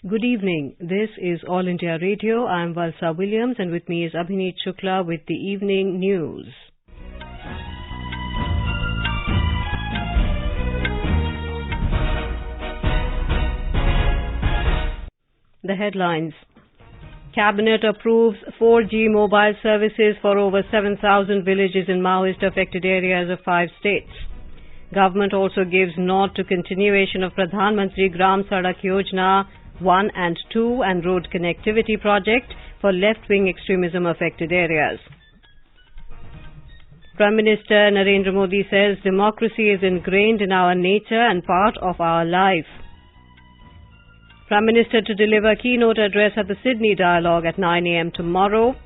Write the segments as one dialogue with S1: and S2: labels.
S1: Good evening. This is All India Radio. I am Valsa Williams and with me is Abhineet Shukla with the evening news. The headlines. Cabinet approves 4G mobile services for over 7,000 villages in Maoist-affected areas of 5 states. Government also gives nod to continuation of Pradhan Mantri Gram Sadak Yojana 1 and 2 and road connectivity project for left-wing extremism-affected areas. Prime Minister Narendra Modi says democracy is ingrained in our nature and part of our life. Prime Minister to deliver keynote address at the Sydney Dialogue at 9 a.m. tomorrow.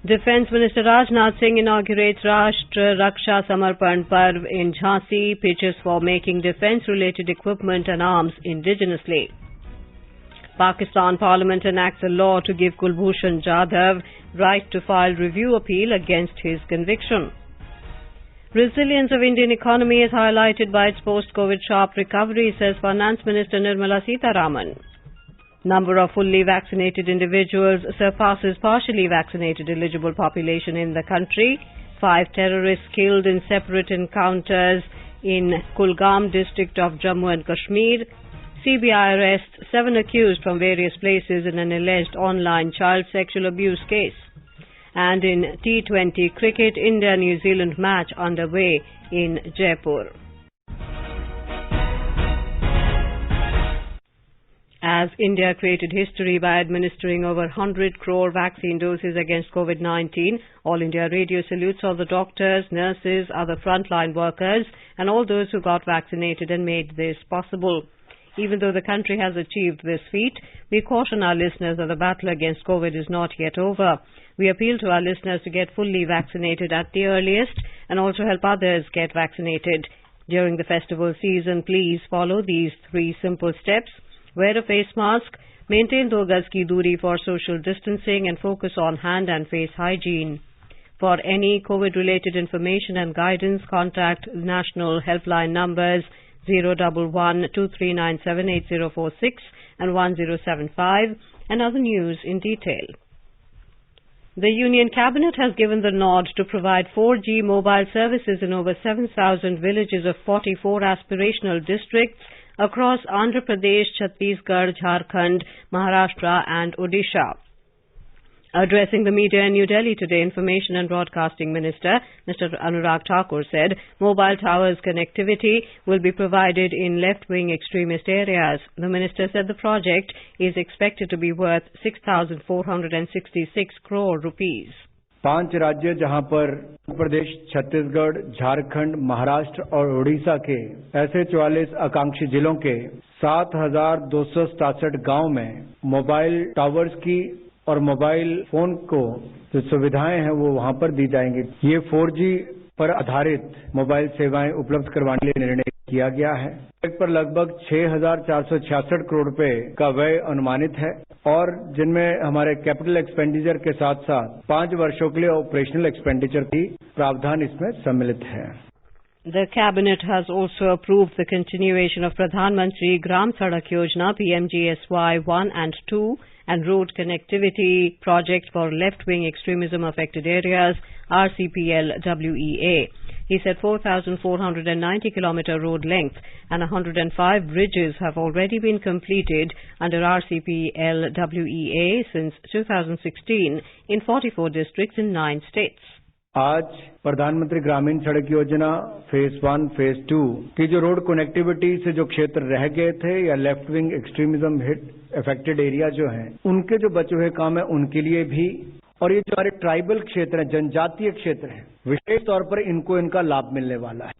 S1: Defence Minister Rajnath Singh inaugurates Rashtra Raksha Samarpan Parv in Jhansi, pitches for making defence-related equipment and arms indigenously. Pakistan Parliament enacts a law to give Kulbhushan Jadhav right to file review appeal against his conviction. Resilience of Indian economy is highlighted by its post-COVID sharp recovery, says Finance Minister Nirmala Sitharaman. Number of fully vaccinated individuals surpasses partially vaccinated eligible population in the country. 5 terrorists killed in separate encounters in Kulgam district of Jammu and Kashmir. CBI arrests 7 accused from various places in an alleged online child sexual abuse case. And in T20 cricket, India-New Zealand match underway in Jaipur. As India created history by administering over 100 crore vaccine doses against COVID-19, All India Radio salutes all the doctors, nurses, other frontline workers and all those who got vaccinated and made this possible. Even though the country has achieved this feat, we caution our listeners that the battle against COVID is not yet over. We appeal to our listeners to get fully vaccinated at the earliest and also help others get vaccinated. During the festival season, please follow these 3 simple steps. Wear a face mask, maintain 2 gaz ki duri for social distancing and focus on hand and face hygiene. For any COVID-related information and guidance, contact national helpline numbers 011-2397-8046 and 1075 and other news in detail. The Union Cabinet has given the nod to provide 4G mobile services in over 7,000 villages of 44 aspirational districts across Andhra Pradesh, Chhattisgarh, Jharkhand, Maharashtra and Odisha. Addressing the media in New Delhi today, Information and Broadcasting Minister Mr. Anurag Thakur said mobile towers connectivity will be provided in left-wing extremist areas. The minister said the project is expected to be worth 6,466 crore rupees.
S2: 5 राज्य जहां पर उत्तर प्रदेश, छत्तीसगढ़, झारखंड, महाराष्ट्र और उड़ीसा के ऐसे 44 आकांक्षी जिलों के 7,267 गांव में मोबाइल टावर्स की और मोबाइल फोन को जो सुविधाएं हैं वो वहां पर दी जाएंगी। ये 4G पर आधारित मोबाइल सेवाएं उपलब्ध करवाने के लिए निर्णय किया गया है। एक पर लगभग 6,466 करोड़ रुपए का व्यय अनुमानित है और जिनमें हमारे कैपिटल एक्सपेंडिचर के साथ साथ 5 वर्षों के लिए ऑपरेशनल एक्सपेंडिचर की प्रावधान इसमें सम्मिलित है।
S1: The Cabinet has also approved the continuation of Pradhan Mantri Gram Sadak Yojana PMGSY 1 and 2 and road connectivity project for left-wing extremism-affected areas RCPL-WEA. He said 4,490 kilometer road length and 105 bridges have already been completed under RCPL-WEA since 2016 in 44 districts in 9 states.
S2: आज प्रधानमंत्री ग्रामीण सड़क योजना phase 1, phase 2 की जो road connectivity से जो क्षेत्र रह गए थे या left wing extremism hit affected area जो हैं, उनके जो बचे हुए काम है उनके लिए भी और ये जो हमारे ट्राइबल क्षेत्र हैं, जनजातीय क्षेत्र हैं, विशेष तौर पर इनको इनका लाभ मिलने वाला है।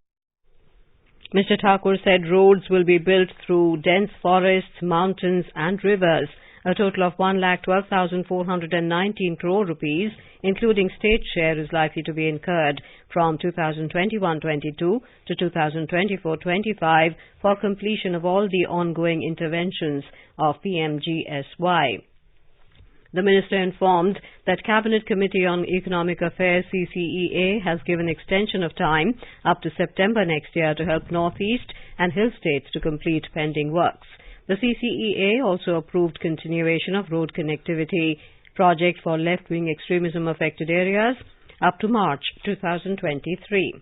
S1: Mr. Thakur said roads will be built through dense forests, mountains and rivers. A total of 1,12,419 crore rupees, including state share, is likely to be incurred from 2021-22 to 2024-25 for completion of all the ongoing interventions of PMGSY. The Minister informed that Cabinet Committee on Economic Affairs CCEA has given extension of time up to September next year to help North East and Hill States to complete pending works. The CCEA also approved continuation of road connectivity project for left-wing extremism affected areas up to March 2023.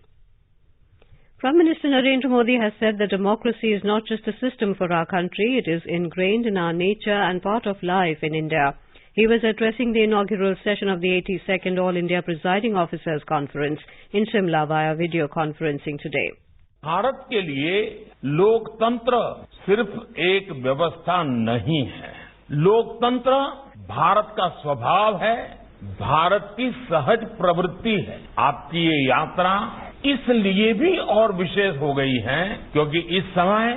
S1: Prime Minister Narendra Modi has said that democracy is not just a system for our country, it is ingrained in our nature and part of life in India. He was addressing the inaugural session of the 82nd All India Presiding Officers Conference in Shimla via video conferencing today.
S3: Bharat के लिए लोकतंत्र सिर्फ एक व्यवस्था नहीं है। लोकतंत्र भारत का स्वभाव है, भारत की सहज प्रवृत्ति है। आपकी ये यात्रा इसलिए भी और विशेष हो गई है क्योंकि इस समय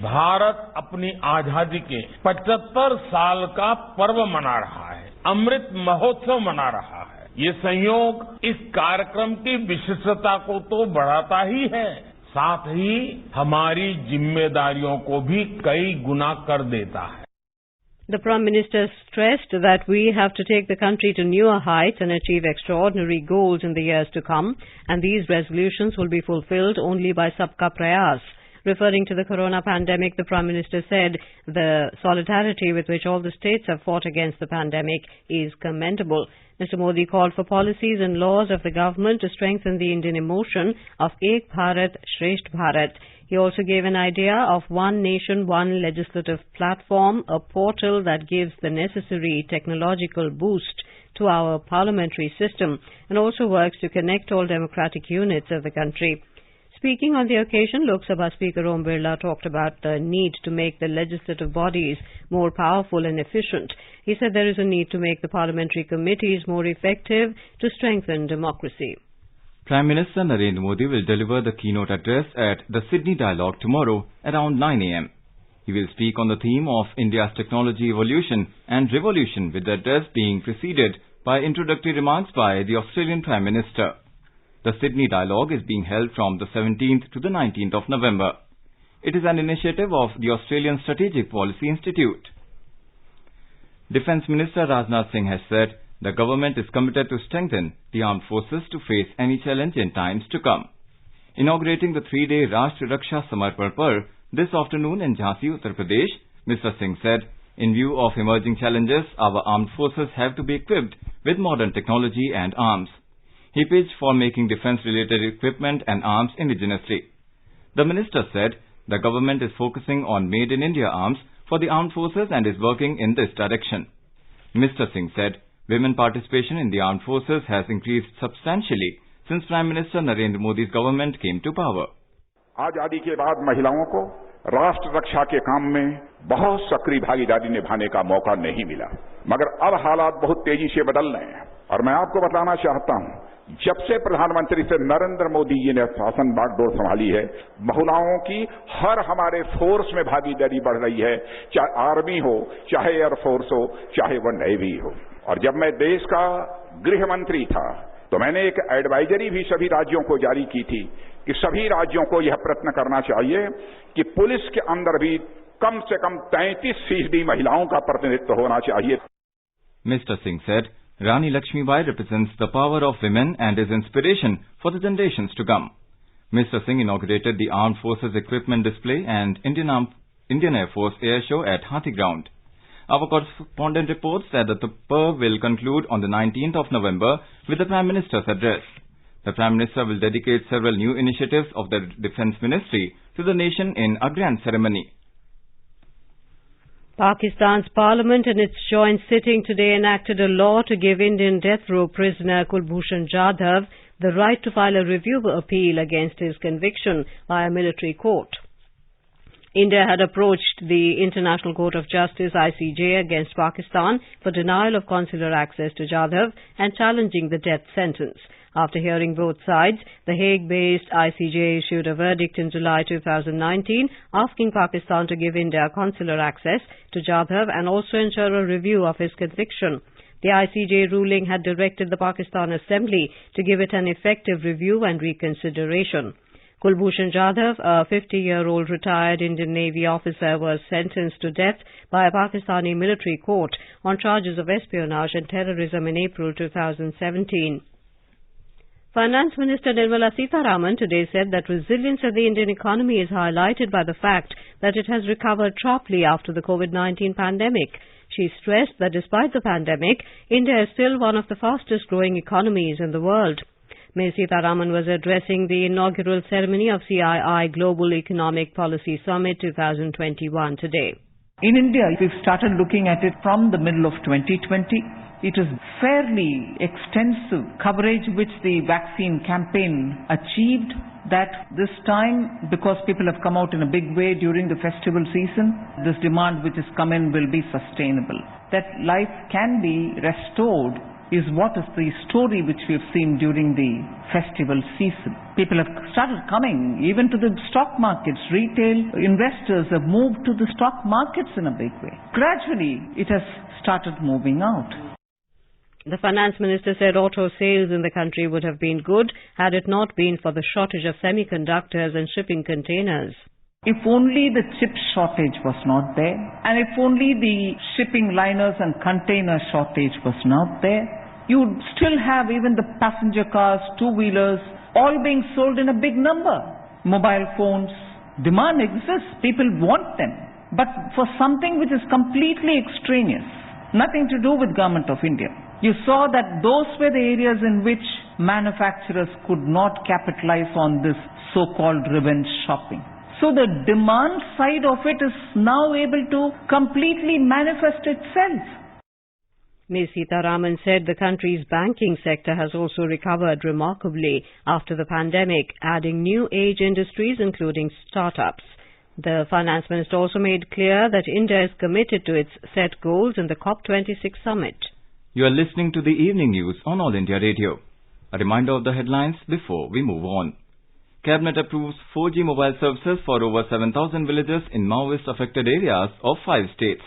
S3: भारत अपनी आजादी के 75 साल का पर्व मना रहा है, अमृत महोत्सव मना रहा है। ये संयोग इस कार्यक्रम की विशिष्टता को तो बढ़ाता ही है, साथ ही हमारी जिम्मेदारियों को भी कई गुना कर देता है।
S1: The Prime Minister stressed that we have to take the country to newer heights and achieve extraordinary goals in the years to come, and these resolutions will be fulfilled only by Sabka Prayas. Referring to the corona pandemic, the Prime Minister said the solidarity with which all the states have fought against the pandemic is commendable. Mr. Modi called for policies and laws of the government to strengthen the Indian emotion of Ek Bharat, Shresth Bharat. He also gave an idea of One Nation, One Legislative Platform, a portal that gives the necessary technological boost to our parliamentary system and also works to connect all democratic units of the country. Speaking on the occasion, Lok Sabha Speaker Om Birla talked about the need to make the legislative bodies more powerful and efficient. He said there is a need to make the parliamentary committees more effective to strengthen democracy.
S4: Prime Minister Narendra Modi will deliver the keynote address at the Sydney Dialogue tomorrow around 9 a.m. He will speak on the theme of India's technology evolution and revolution, with the address being preceded by introductory remarks by the Australian Prime Minister. The Sydney Dialogue is being held from the 17th to the 19th of November. It is an initiative of the Australian Strategic Policy Institute. Defence Minister Rajnath Singh has said the government is committed to strengthen the armed forces to face any challenge in times to come. Inaugurating the 3-day Rashtra Raksha Samarpan Parv this afternoon in Jhansi, Uttar Pradesh, Mr. Singh said, in view of emerging challenges, our armed forces have to be equipped with modern technology and arms. He pitched for making defence-related equipment and arms indigenously. The minister said the government is focusing on Made in India arms for the armed forces and is working in this direction. Mr. Singh said women participation in the armed forces has increased substantially since Prime Minister Narendra Modi's government came to power.
S5: आजादी के बाद महिलाओं को राष्ट्र रक्षा के काम में बहुत सक्रिय भागीदारी निभाने का मौका नहीं मिला, मगर अब हालात बहुत तेजी से बदल रहे हैं और मैं आपको बताना चाहता हूं, जब से प्रधानमंत्री से नरेंद्र मोदी जी ने शासन बागडोर संभाली है, महिलाओं की हर हमारे फोर्स में भागीदारी बढ़ रही है, चाहे आर्मी हो, चाहे एयरफोर्स हो, चाहे वो नेवी हो। और जब मैं देश का गृह मंत्री था तो मैंने एक एडवाइजरी भी सभी राज्यों को जारी की थी कि सभी राज्यों को यह प्रयत्न करना चाहिए कि पुलिस के अंदर भी कम से कम 33% महिलाओं का प्रतिनिधित्व होना चाहिए।
S4: Mr. Singh said Rani Lakshmibai represents the power of women and is inspiration for the generations to come. Mr. Singh inaugurated the Armed Forces Equipment Display and Indian Air Force Air Show at Hathi Ground. Our correspondent reports that the Parv will conclude on the 19th of November with the Prime Minister's address. The Prime Minister will dedicate several new initiatives of the Defence Ministry to the nation in a grand ceremony.
S1: Pakistan's parliament in its joint sitting today enacted a law to give Indian death row prisoner Kulbhushan Jadhav the right to file a review appeal against his conviction by a military court. India had approached the International Court of Justice ICJ against Pakistan for denial of consular access to Jadhav and challenging the death sentence. After hearing both sides, the Hague-based ICJ issued a verdict in July 2019 asking Pakistan to give India consular access to Jadhav and also ensure a review of his conviction. The ICJ ruling had directed the Pakistan Assembly to give it an effective review and reconsideration. Kulbhushan Jadhav, a 50-year-old retired Indian Navy officer, was sentenced to death by a Pakistani military court on charges of espionage and terrorism in April 2017. Finance Minister Nirmala Sitharaman today said that resilience of the Indian economy is highlighted by the fact that it has recovered sharply after the COVID-19 pandemic. She stressed that despite the pandemic, India is still one of the fastest growing economies in the world. Ms. Sitharaman was addressing the inaugural ceremony of CII Global Economic Policy Summit 2021 today.
S6: In India, we've started looking at it from the middle of 2020. It is fairly extensive coverage which the vaccine campaign achieved, that this time, because people have come out in a big way during the festival season, this demand which has come in will be sustainable. That life can be restored is what is the story which we have seen during the festival season. People have started coming even to the stock markets. Retail investors have moved to the stock markets in a big way. Gradually, it has started moving out.
S1: The finance minister said auto sales in the country would have been good had it not been for the shortage of semiconductors and shipping containers.
S6: If only the chip shortage was not there, and if only the shipping liners and container shortage was not there, you would still have even the passenger cars, two-wheelers, all being sold in a big number. Mobile phones, demand exists, people want them. But for something which is completely extraneous, nothing to do with Government of India, you saw that those were the areas in which manufacturers could not capitalize on this so-called revenge shopping. So the demand side of it is now able to completely manifest itself.
S1: Ms. Sitharaman said the country's banking sector has also recovered remarkably after the pandemic, adding new age industries including startups. The finance minister also made clear that India is committed to its set goals in the COP26 summit.
S4: You are listening to the evening news on All India Radio. A reminder of the headlines before we move on. Cabinet approves 4G mobile services for over 7,000 villages in Maoist-affected areas of 5 states.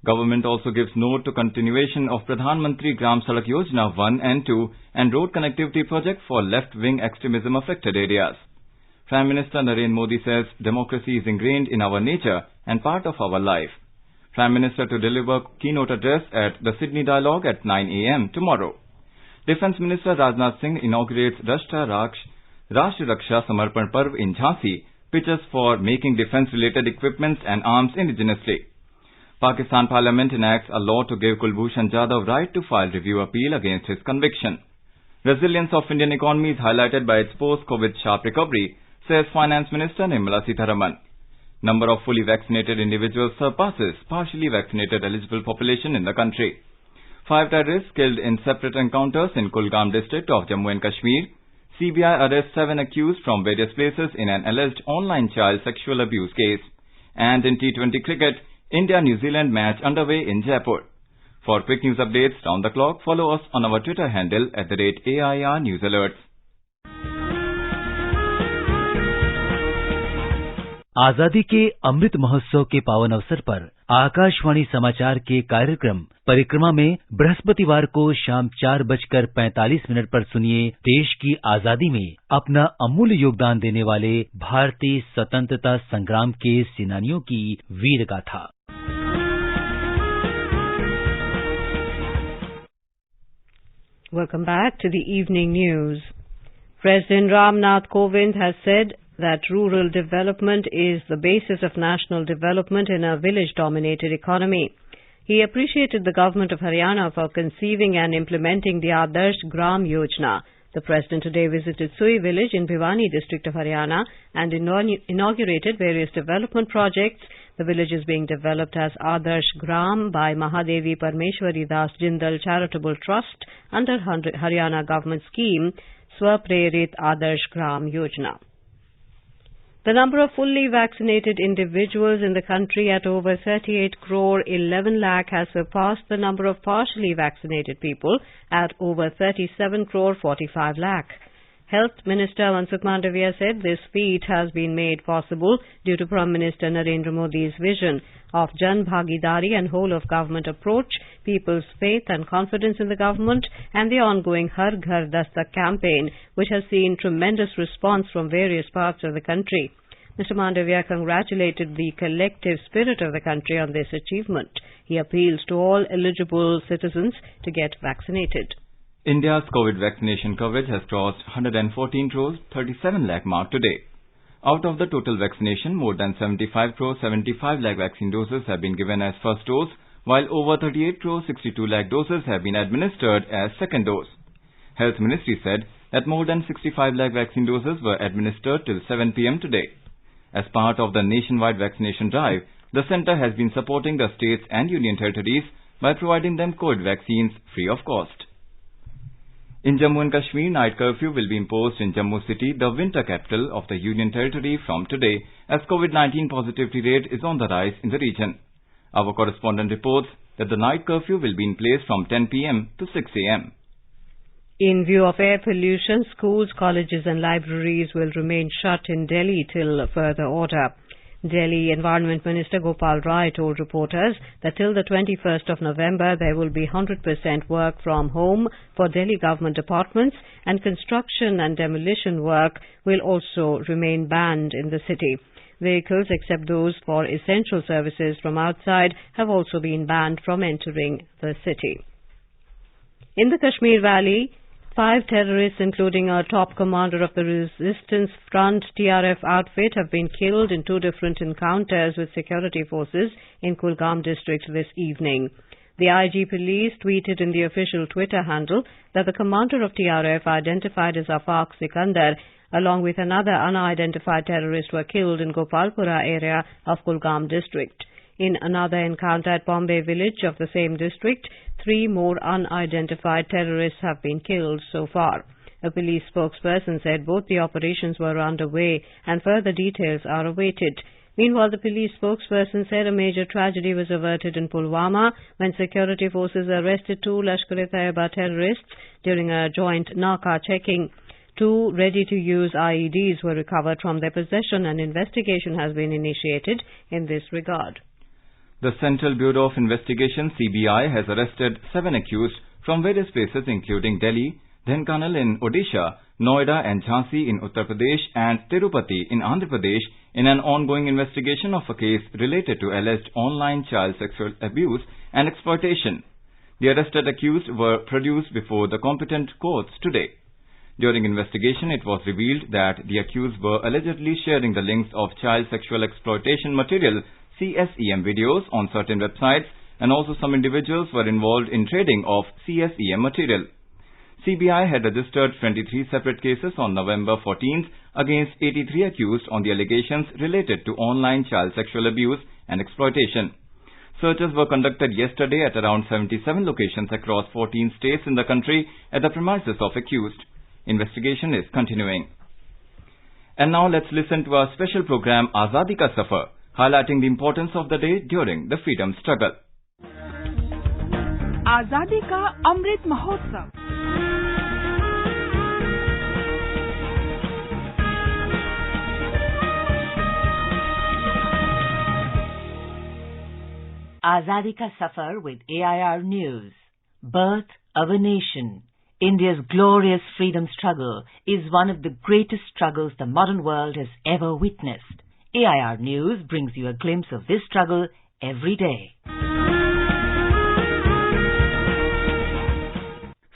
S4: Government also gives note to continuation of Pradhan Mantri Gram Sadak Yojana 1 and 2 and road connectivity project for left-wing extremism-affected areas. Prime Minister Narendra Modi says democracy is ingrained in our nature and part of our life. Prime Minister to deliver keynote address at the Sydney Dialogue at 9 a.m. tomorrow. Defence Minister Rajnath Singh inaugurates Rashtra Raksha Samarpan Parv in Jhansi, pitches for making defence-related equipments and arms indigenously. Pakistan Parliament enacts a law to give Kulbhushan Jadhav right to file review appeal against his conviction. Resilience of Indian economy is highlighted by its post-COVID sharp recovery, says Finance Minister Nirmala Sitharaman. Number of fully vaccinated individuals surpasses partially vaccinated eligible population in the country. 5 terrorists killed in separate encounters in Kulgam district of Jammu and Kashmir. CBI arrests 7 accused from various places in an alleged online child sexual abuse case. And in T20 cricket, India-New Zealand match underway in Jaipur. For quick news updates round the clock, follow us on our Twitter handle @AIR News Alerts.
S7: आजादी के अमृत महोत्सव के पावन अवसर पर आकाशवाणी समाचार के कार्यक्रम परिक्रमा में बृहस्पतिवार को शाम 4:45 पर सुनिए देश की आजादी में अपना अमूल्य योगदान देने वाले भारतीय स्वतंत्रता संग्राम के सेनानियों की वीर गाथा।
S1: Welcome back to the evening news. President Ram Nath Kovind has said that rural development is the basis of national development in a village-dominated economy. He appreciated the government of Haryana for conceiving and implementing the Adarsh Gram Yojana. The president today visited Sui village in Bhiwani district of Haryana and inaugurated various development projects. The village is being developed as Adarsh Gram by Mahadevi Parmeshwari Das Jindal Charitable Trust under Haryana government scheme Swaprerit Adarsh Gram Yojana. The number of fully vaccinated individuals in the country at over 38 crore 11 lakh has surpassed the number of partially vaccinated people at over 37 crore 45 lakh. Health Minister Mansukh Mandavia said this feat has been made possible due to Prime Minister Narendra Modi's vision of Jan Bhagidari and whole-of-government approach, people's faith and confidence in the government, and the ongoing Har Ghar Dastak campaign, which has seen tremendous response from various parts of the country. Mr. Mandavia congratulated the collective spirit of the country on this achievement. He appeals to all eligible citizens to get vaccinated.
S4: India's COVID vaccination coverage has crossed 114 crore 37 lakh mark today. Out of the total vaccination, more than 75 crore 75 lakh vaccine doses have been given as first dose, while over 38 crore 62 lakh doses have been administered as second dose. Health Ministry said that more than 65 lakh vaccine doses were administered till 7 p.m. today. As part of the nationwide vaccination drive, the centre has been supporting the states and union territories by providing them COVID vaccines free of cost. In Jammu and Kashmir, night curfew will be imposed in Jammu city, the winter capital of the Union Territory, from today, as COVID-19 positivity rate is on the rise in the region. Our correspondent reports that the night curfew will be in place from 10 p.m. to 6 a.m.
S1: In view of air pollution, schools, colleges and libraries will remain shut in Delhi till further order. Delhi Environment Minister Gopal Rai told reporters that till the 21st of November there will be 100% work from home for Delhi government departments, and construction and demolition work will also remain banned in the city. Vehicles except those for essential services from outside have also been banned from entering the city. In the Kashmir Valley, 5 terrorists, including a top commander of the Resistance Front TRF outfit, have been killed in 2 different encounters with security forces in Kulgam district this evening. The IG police tweeted in the official Twitter handle that the commander of TRF, identified as Afaq Sikandar, along with another unidentified terrorist, were killed in Gopalpura area of Kulgam district. In another encounter at Bombay village of the same district, 3 more unidentified terrorists have been killed so far. A police spokesperson said both the operations were underway and further details are awaited. Meanwhile, the police spokesperson said a major tragedy was averted in Pulwama when security forces arrested 2 Lashkar-e-Taiba terrorists during a joint Naka checking. 2 ready-to-use IEDs were recovered from their possession, and investigation has been initiated in this regard.
S4: The Central Bureau of Investigation (CBI) has arrested 7 accused from various places including Delhi, Dhenkanal in Odisha, Noida and Jhansi in Uttar Pradesh and Tirupati in Andhra Pradesh in an ongoing investigation of a case related to alleged online child sexual abuse and exploitation. The arrested accused were produced before the competent courts today. During investigation, it was revealed that the accused were allegedly sharing the links of child sexual exploitation material CSEM videos on certain websites, and also some individuals were involved in trading of CSEM material. CBI had registered 23 separate cases on November 14th against 83 accused on the allegations related to online child sexual abuse and exploitation. Searches were conducted yesterday at around 77 locations across 14 states in the country at the premises of accused. Investigation is continuing. And now let's listen to our special program Azadi Ka Safar, highlighting the importance of the day during the freedom struggle.
S8: आजादी का Amrit Mahotsav.
S9: Azadi Ka Safar with AIR News. Birth of a nation. India's glorious freedom struggle is one of the greatest struggles the modern world has ever witnessed. AIR News brings you a glimpse of this struggle every day.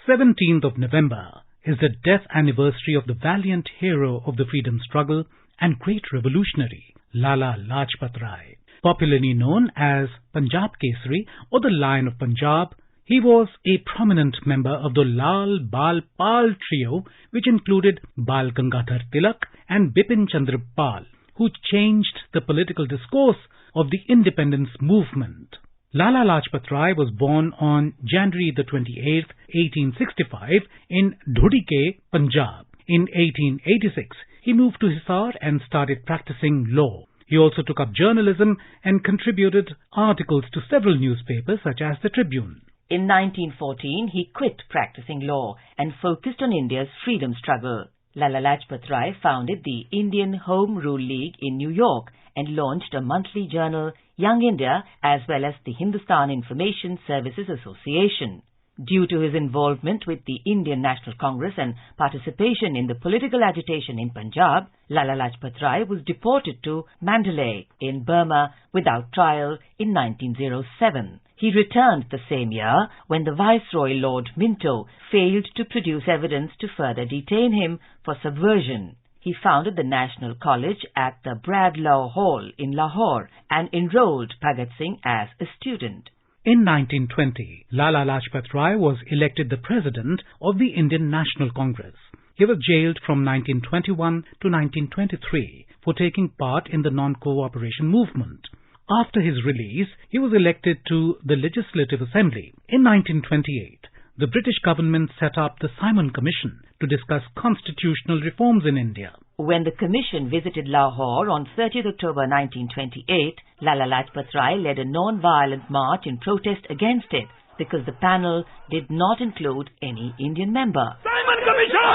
S10: 17th of November is the death anniversary of the valiant hero of the freedom struggle and great revolutionary, Lala Lajpat Rai. Popularly known as Punjab Kesari or the Lion of Punjab, he was a prominent member of the Lal Bal Pal trio, which included Bal Gangadhar Tilak and Bipin Chandra Pal, who changed the political discourse of the independence movement. Lala Lajpat Rai was born on January the 28th, 1865 in Dhudike, Punjab. In 1886, he moved to Hisar and started practicing law. He also took up journalism and contributed articles to several newspapers such as the Tribune.
S9: In 1914, he quit practicing law and focused on India's freedom struggle. Lala Lajpat Rai founded the Indian Home Rule League in New York and launched a monthly journal, Young India, as well as the Hindustan Information Services Association. Due to his involvement with the Indian National Congress and participation in the political agitation in Punjab, Lala Lajpat Rai was deported to Mandalay in Burma without trial in 1907. He returned the same year when the Viceroy Lord Minto failed to produce evidence to further detain him for subversion. He founded the National College at the Bradlaugh Hall in Lahore and enrolled Bhagat Singh as a student.
S10: In 1920, Lala Lajpat Rai was elected the president of the Indian National Congress. He was jailed from 1921 to 1923 for taking part in the non-cooperation movement. After his release, he was elected to the Legislative Assembly. In 1928, the British government set up the Simon Commission to discuss constitutional reforms in India.
S9: When the commission visited Lahore on 30th October 1928, Lala Lajpat Rai led a non-violent march in protest against it because the panel did not include any Indian member.
S11: Simon Commission!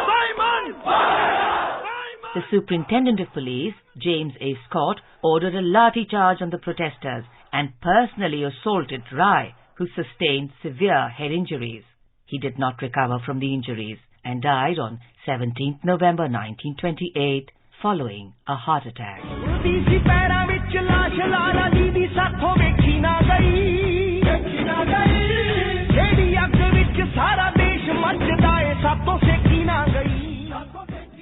S11: Simon!
S9: The Superintendent of Police, James A. Scott, ordered a lathi charge on the protesters and personally assaulted Rai, who sustained severe head injuries. He did not recover from the injuries and died on 17th November 1928 following a heart attack.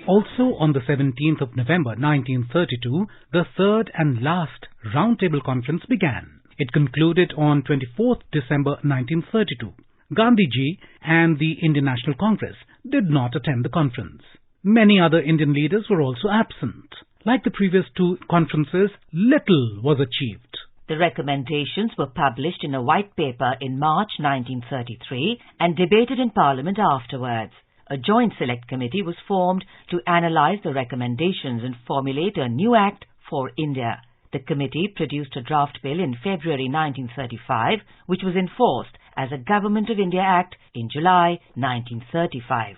S10: Also on the 17th of November 1932, the third and last Roundtable Conference began. It concluded on 24th December 1932. Gandhiji and the Indian National Congress did not attend the conference. Many other Indian leaders were also absent. Like the previous two conferences, little was achieved.
S9: The recommendations were published in a white paper in March 1933 and debated in Parliament afterwards. A joint select committee was formed to analyze the recommendations and formulate a new act for India. The committee produced a draft bill in February 1935, which was enforced as a Government of India Act in July 1935.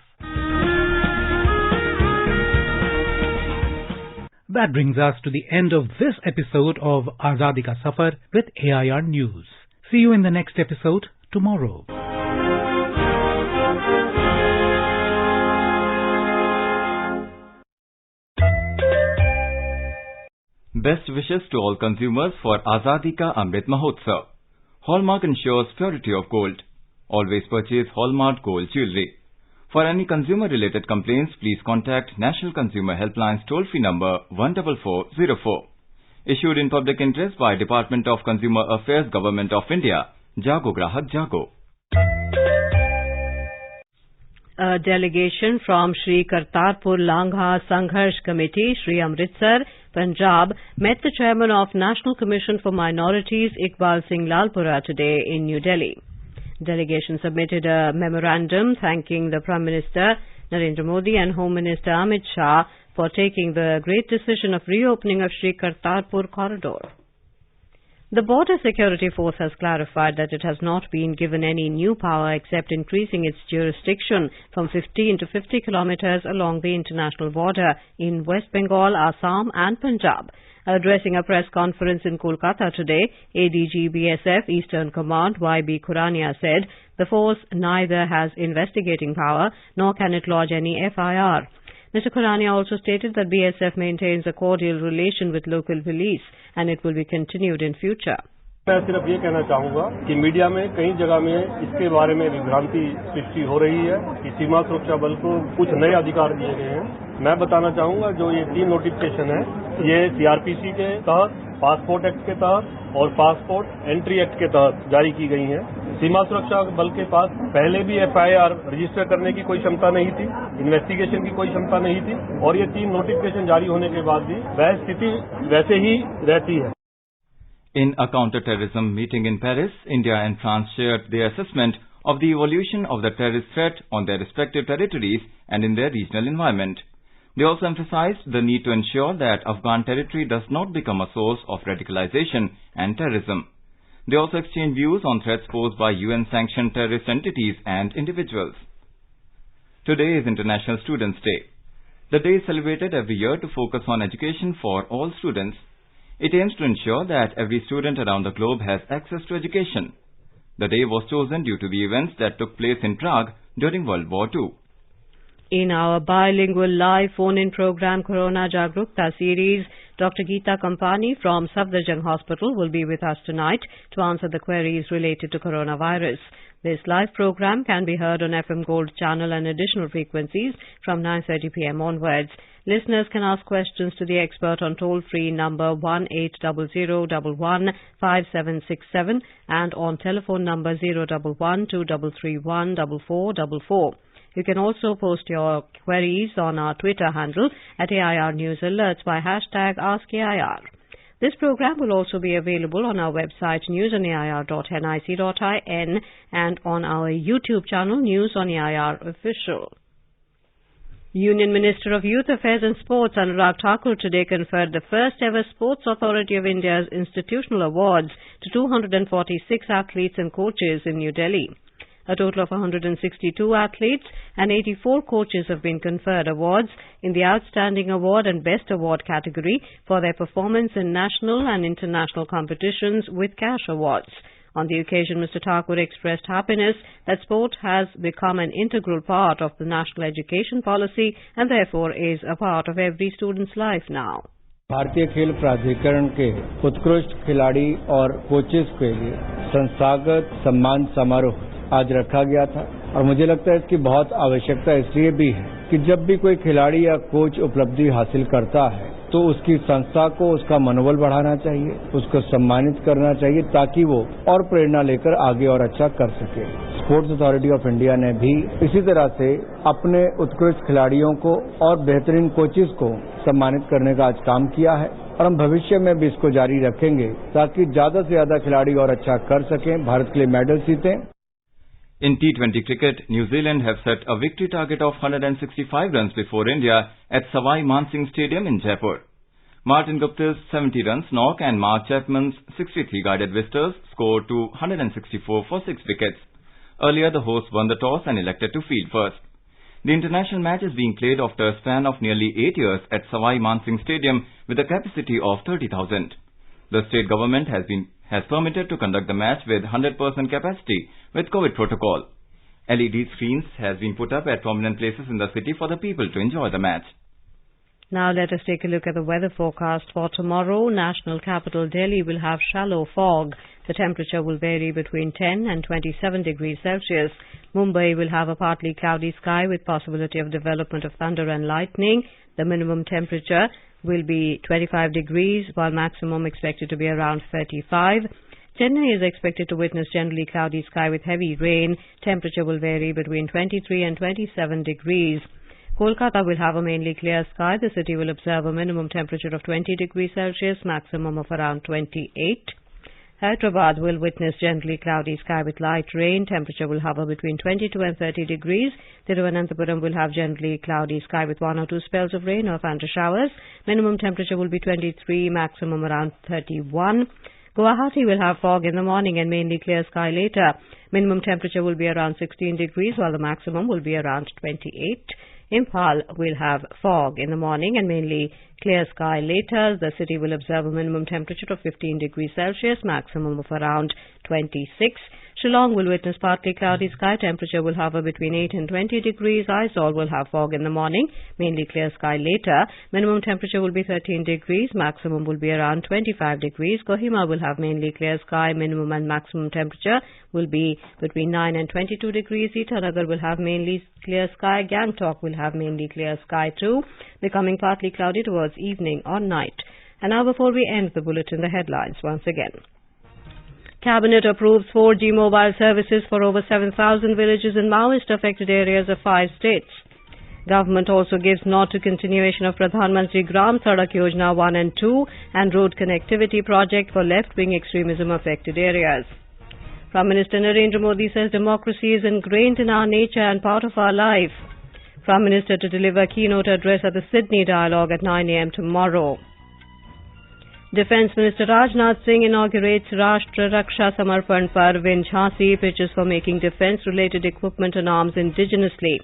S10: That brings us to the end of this episode of Azadi Ka Safar with AIR News. See you in the next episode tomorrow.
S4: Best wishes to all consumers for Azadi Ka Amrit Mahotsav. Hallmark ensures purity of gold. Always purchase Hallmark Gold Jewelry. For any consumer-related complaints, please contact National Consumer Helpline's toll-free number 14404. Issued in public interest by Department of Consumer Affairs, Government of India. Jago Grahak Jago.
S1: A delegation from Sri Kartarpur Langha Sangharsh Committee, Sri Amritsar, Punjab, met the chairman of National Commission for Minorities, Iqbal Singh Lalpura, today in New Delhi. Delegation submitted a memorandum thanking the Prime Minister Narendra Modi and Home Minister Amit Shah for taking the great decision of reopening of Sri Kartarpur corridor. The Border Security Force has clarified that it has not been given any new power except increasing its jurisdiction from 15 to 50 kilometers along the international border in West Bengal, Assam and Punjab. Addressing a press conference in Kolkata today, ADG BSF Eastern Command YB Khurania said the force neither has investigating power nor can it lodge any FIR. Mr. Khurania also stated that BSF maintains a cordial relation with local police and it will be continued in future.
S12: मैं सिर्फ ये कहना चाहूँगा कि media में कई जगह में इसके बारे में विभ्रांति सृष्टि हो रही है कि सीमा सुरक्षा बल को कुछ नए अधिकार दिए गए हैं। मैं बताना चाहूँगा जो ये 3 नोटिफिकेशन है ये सीआरपीसी के तहत, पासपोर्ट एक्ट के तहत और पासपोर्ट एंट्री एक्ट के तहत जारी की गई हैं। सीमा सुरक्षा बल के पास पहले भी FIR रजिस्टर करने की कोई क्षमता नहीं थी, इन्वेस्टिगेशन की कोई क्षमता नहीं थी और ये 3 नोटिफिकेशन जारी होने के बाद भी वह स्थिति वैसे ही रहती है।
S4: In a counter-terrorism meeting in Paris, India and France shared their assessment of the evolution of the terrorist threat on their respective territories and in their regional environment. They also emphasized the need to ensure that Afghan territory does not become a source of radicalization and terrorism. They also exchanged views on threats posed by UN-sanctioned terrorist entities and individuals. Today is International Students' Day. The day is celebrated every year to focus on education for all students. It aims to ensure that every student around the globe has access to education. The day was chosen due to the events that took place in Prague during World War II.
S1: In our bilingual live phone-in program Corona Jagrukta series, Dr. Geeta Kampani from Safdarjung Hospital will be with us tonight to answer the queries related to coronavirus. This live program can be heard on FM Gold channel and additional frequencies from 9:30 p.m. onwards. Listeners can ask questions to the expert on toll-free number 1800115767 and on telephone number 01123314444. You can also post your queries on our Twitter handle at AIR News Alerts by hashtag AskAIR. This program will also be available on our website newsonair.nic.in and on our YouTube channel News on AIR Official. Union Minister of Youth Affairs and Sports Anurag Thakur today conferred the first ever Sports Authority of India's institutional awards to 246 athletes and coaches in New Delhi. A total of 162 athletes and 84 coaches have been conferred awards in the Outstanding Award and Best Award category for their performance in national and international competitions with cash awards. On the occasion, Mr. Thakur expressed happiness that sport has become an integral part of the national education policy and therefore is a part of every student's life now.
S2: भारतीय खेल प्राधिकरण के उत्कृष्ट खिलाड़ी और coaches के लिए संस्थागत सम्मान समारोह आज रखा गया था और मुझे लगता है इसकी बहुत आवश्यकता इसलिए भी है कि जब भी कोई खिलाड़ी या कोच उपलब्धि हासिल करता है तो उसकी संस्था को उसका मनोबल बढ़ाना चाहिए, उसको सम्मानित करना चाहिए ताकि वो और प्रेरणा लेकर आगे और अच्छा कर सके। स्पोर्ट्स अथॉरिटी ऑफ इंडिया ने भी इसी तरह से अपने उत्कृष्ट खिलाड़ियों को और बेहतरीन कोचेस को सम्मानित करने का आज काम किया है और हम भविष्य में भी इसको जारी रखेंगे ताकि ज्यादा से ज्यादा खिलाड़ी और अच्छा कर सकें, भारत के लिए medal जीतें।
S4: In T20 cricket, New Zealand have set a victory target of 165 runs before India at Savai Mansingh Stadium in Jaipur. Martin Gupta's 70 runs knock and Mark Chapman's 63 guided visitors scored to 164 for 6 wickets. Earlier, the hosts won the toss and elected to field first. The international match is being played after a span of nearly 8 years at Savai Mansingh Stadium with a capacity of 30,000. The state government has permitted to conduct the match with 100% capacity with COVID protocol. LED screens has been put up at prominent places in the city for the people to enjoy the match.
S1: Now let us take a look at the weather forecast for tomorrow. National capital Delhi will have shallow fog. The temperature will vary between 10 and 27 degrees Celsius. Mumbai will have a partly cloudy sky with possibility of development of thunder and lightning. The minimum temperature will be 25 degrees while maximum expected to be around 35. Chennai is expected to witness generally cloudy sky with heavy rain. Temperature will vary between 23 and 27 degrees. Kolkata will have a mainly clear sky. The city will observe a minimum temperature of 20 degrees Celsius, maximum of around 28. Hyderabad will witness generally cloudy sky with light rain. Temperature will hover between 22 and 30 degrees. Thiruvananthapuram will have generally cloudy sky with 1 or 2 spells of rain or thunder showers. Minimum temperature will be 23, maximum around 31. Guwahati will have fog in the morning and mainly clear sky later. Minimum temperature will be around 16 degrees while the maximum will be around 28. Imphal will have fog in the morning and mainly clear sky later. The city will observe a minimum temperature of 15 degrees Celsius, maximum of around 26. Shillong will witness partly cloudy sky. Temperature will hover between 8 and 20 degrees. Aizawl will have fog in the morning, mainly clear sky later. Minimum temperature will be 13 degrees. Maximum will be around 25 degrees. Kohima will have mainly clear sky. Minimum and maximum temperature will be between 9 and 22 degrees. Itanagar will have mainly clear sky. Gangtok will have mainly clear sky too, becoming partly cloudy towards evening or night. And now before we end the bulletin, the headlines once again. Cabinet approves 4G mobile services for over 7,000 villages in Maoist-affected areas of 5 states. Government also gives nod to continuation of Pradhan Mantri Gram Sadak Yojana 1 and 2 and road connectivity project for left-wing extremism-affected areas. Prime Minister Narendra Modi says democracy is ingrained in our nature and part of our life. Prime Minister to deliver keynote address at the Sydney Dialogue at 9 a.m. tomorrow. Defence Minister Rajnath Singh inaugurates Rashtra Raksha Samarpan Parv in Jhansi, pitches for making defence-related equipment and arms indigenously.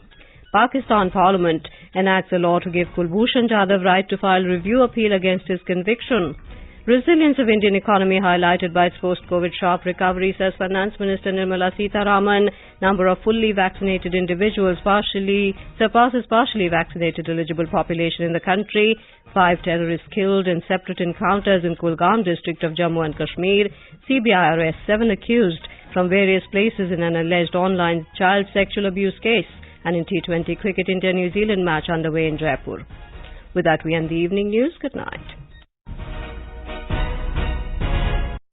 S1: Pakistan Parliament enacts a law to give Kulbhushan Jadhav right to file review appeal against his conviction. Resilience of Indian economy highlighted by its post-COVID sharp recovery, says Finance Minister Nirmala Sitharaman. Number of fully vaccinated individuals surpasses partially vaccinated eligible population in the country. 5 terrorists killed in separate encounters in Kulgam district of Jammu and Kashmir. CBI arrests 7 accused from various places in an alleged online child sexual abuse case. And in T20 cricket, India-New Zealand match underway in Jaipur. With that, we end the evening news. Good night.